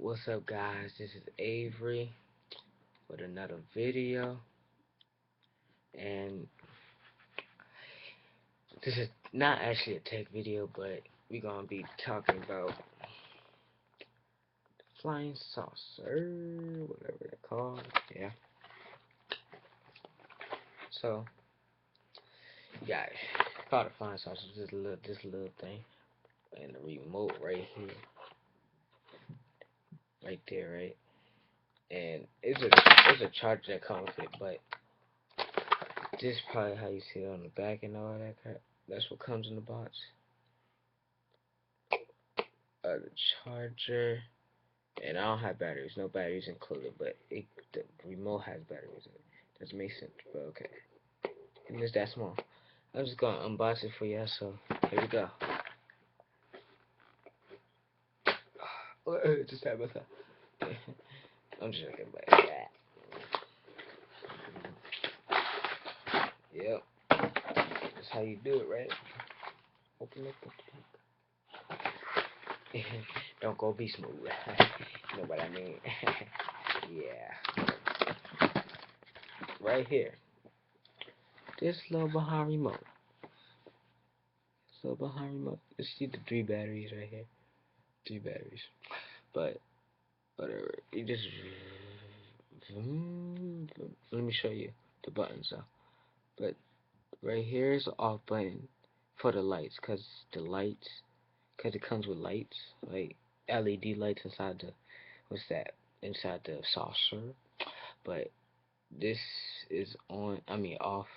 What's up, guys? This is Avery with another video, and this is not actually a tech video, but we're gonna be talking about flying saucer, whatever they're called. Yeah. So, guys, called a flying saucer. This little thing, and the remote right here, right there, right. And it's a charger that comes with it, but this is probably how you see it on the back and all that crap. That's what comes in the box. The charger, and I don't have batteries, no batteries included, but the remote has batteries in it. Doesn't make sense, but okay. And it's that small. I'm just gonna unbox it for you, so here we go. Just have myself. I'm just looking like that. Yep. That's how you do it, right? Open it. Don't go be smooth. You know what I mean? Yeah. Right here. This little behind remote. So behind remote. You see the 3 batteries right here. 3 batteries. But whatever. You just let me show you the buttons though. But right here is the off button for the lights, cause it comes with lights, like LED lights inside the inside the saucer. But this is on. I mean off.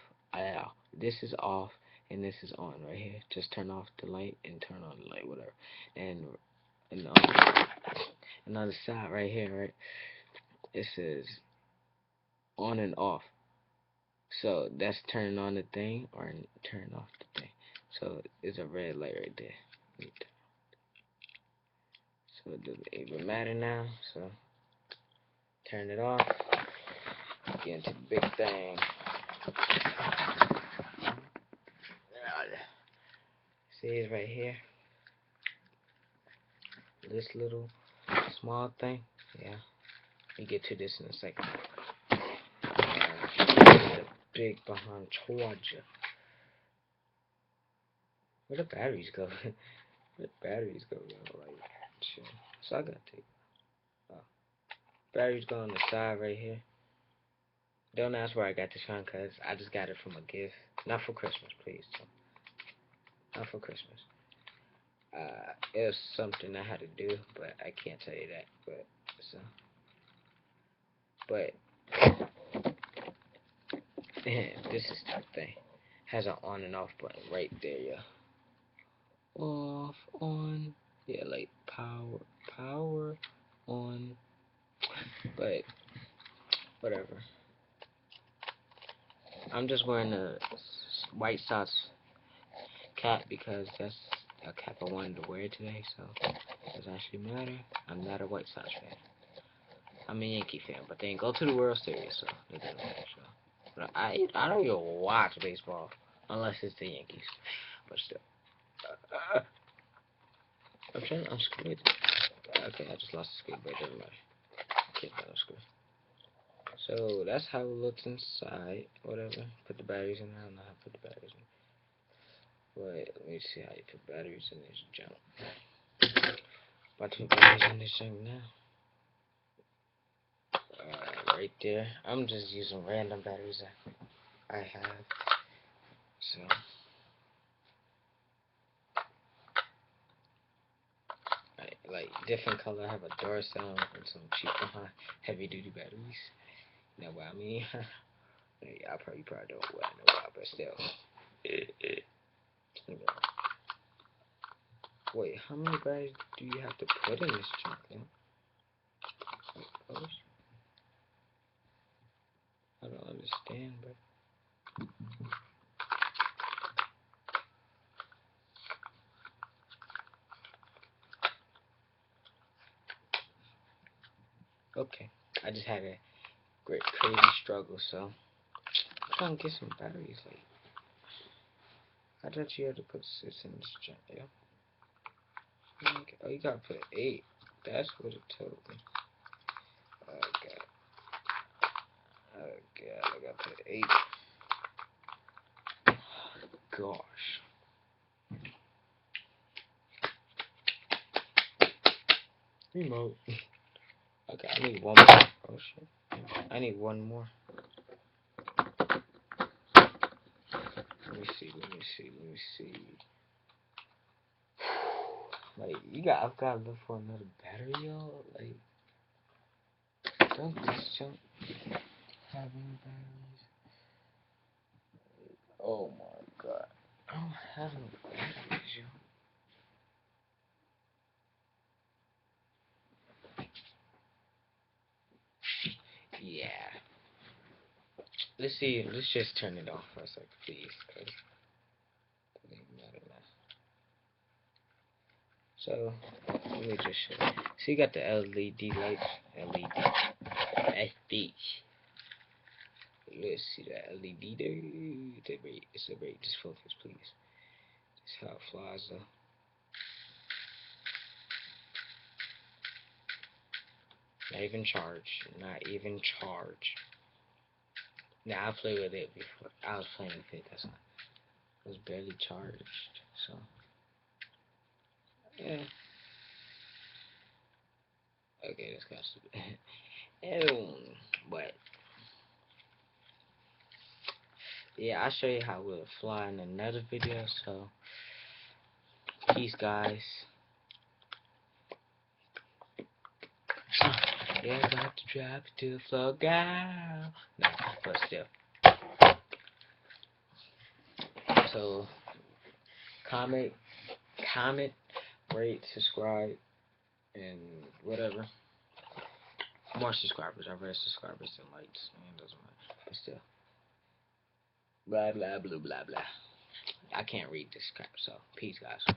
This is off and this is on right here. Just turn off the light and turn on the light, whatever. And another side right here, right? It says on and off. So that's turning on the thing or turning off the thing. So it's a red light right there. So it doesn't even matter now. So turn it off. Get into the big thing. See it's right here. This little small thing. Yeah. We get to this in a second. The big behind charger. Where the batteries go? Where the batteries go? Like, shit. So I gotta take. Oh. Batteries go on the side right here. Don't ask where I got this from, cause I just got it from a gift. Not for Christmas, please. Not for Christmas. It was something I had to do, but I can't tell you that. But this is the thing. Has an on and off button right there, yeah. Off, on, yeah, like power, on. But whatever. I'm just wearing a White Sox cap because that's a cap I wanted to wear today, so it doesn't actually matter. I'm not a White Sox fan. I'm a Yankee fan, but they ain't go to the World Series, so it doesn't matter. So. But I don't even watch baseball unless it's the Yankees. But still, I'm trying to unscrew it. Okay, I just lost the screw, but it doesn't matter. Okay, unscrew. So that's how it looks inside. Whatever. Put the batteries in. I don't know how to put the batteries in. Wait, let me see how you put batteries in this junk. About to put batteries in this junk now. Right there. I'm just using random batteries I have. So. Like different color. I have a Duracell and some cheap heavy duty batteries. You know what I mean? Yeah, I probably don't know why, but still. Wait, how many batteries do you have to put in this junk? I don't understand, but. Okay, I just had a crazy struggle, so I'm trying to get some batteries. Like, I thought you had to put 6 in this junk, yeah? Oh, you gotta put 8. That's what it told me. Okay. Okay, I got to 8. Gosh. Remote. Okay, I need one more. Oh shit. I need one more. Let me see. Like, I've got to look for another battery, yo. Like, don't this junk have any batteries? Oh my god. I don't have no batteries, yo. Yeah. Let's see. Let's just turn it off for a second, please, cause it ain't matter now. So let me just show you. So you got the LED lights. SD. Let's see that LED there. It's a rate. Just focus, please. This is how it flies though. Not even charge. Not even charge. Now I played with it before. I was playing with it. That's not. It was barely charged. So yeah. Okay, that's kind of stupid. But yeah, I'll show you how we'll fly in another video. So peace, guys. Yeah, about to drop to the floor, girl. No, but still. So comment, rate, subscribe, and whatever. More subscribers. I've read subscribers than likes. Man, doesn't matter. But still. Blah blah blah blah blah. I can't read this crap. So peace, guys.